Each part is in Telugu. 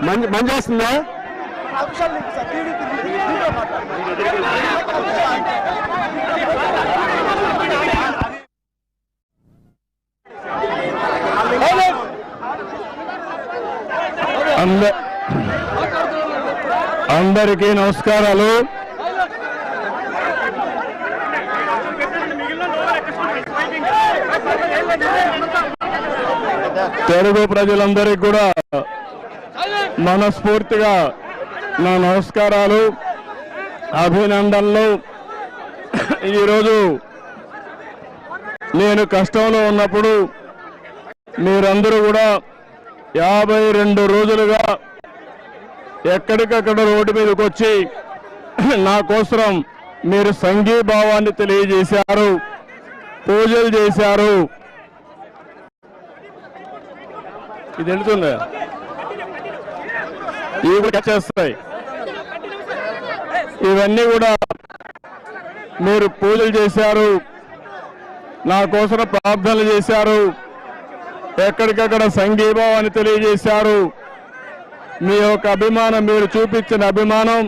మంచి వస్తుందా? అందరికీ నమస్కారాలు. తెలుగు ప్రజలందరికీ కూడా మనస్ఫూర్తిగా నా నమస్కారాలు, అభినందనలు. ఈరోజు నేను కష్టంలో ఉన్నప్పుడు మీరందరూ కూడా 52 రోజులుగా ఎక్కడికక్కడ రోడ్డు మీదకి వచ్చి నా కోసం మీరు సంఘీభావాన్ని తెలియజేశారు, పూజలు చేశారు. ఇది వెళుతుంది, ఇవి కూడా చేస్తాయి. ఇవన్నీ కూడా మీరు పూజలు చేశారు, నా కోసం ప్రార్థనలు చేశారు, ఎక్కడికక్కడ సంఘీభావాన్ని తెలియజేశారు. మీ యొక్క అభిమానం, మీరు చూపించిన అభిమానం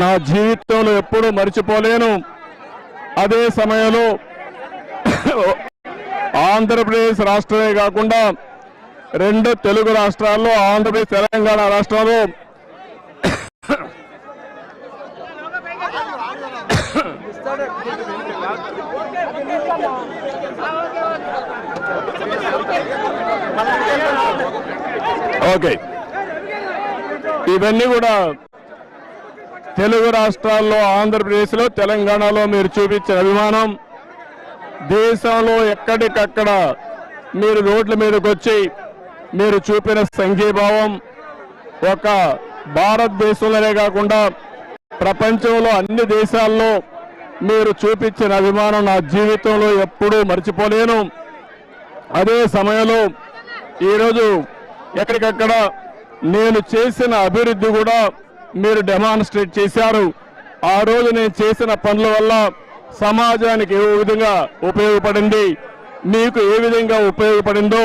నా జీవితంలో ఎప్పుడూ మర్చిపోలేను. అదే సమయంలో ఆంధ్రప్రదేశ్ రాష్ట్రమే కాకుండా 2 తెలుగు రాష్ట్రాల్లో, ఆంధ్రప్రదేశ్ తెలంగాణ రాష్ట్రాల్లో ఓకే, ఇవన్నీ కూడా తెలుగు రాష్ట్రాల్లో, ఆంధ్రప్రదేశ్లో, తెలంగాణలో మీరు చూపించిన అభిమానం, దేశంలో ఎక్కడికక్కడ మీరు రోడ్ల మీదకి వచ్చి మీరు చూపిన సంఘీభావం, ఒక భారతదేశంలోనే కాకుండా ప్రపంచంలో అన్ని దేశాల్లో మీరు చూపించిన అభిమానం నా జీవితంలో ఎప్పుడూ మర్చిపోలేను. అదే సమయంలో ఈరోజు ఎక్కడికక్కడ నేను చేసిన అభివృద్ధి కూడా మీరు డెమాన్స్ట్రేట్ చేశారు. ఆ రోజు నేను చేసిన పనుల వల్ల సమాజానికి ఏ విధంగా ఉపయోగపడింది, మీకు ఏ విధంగా ఉపయోగపడిందో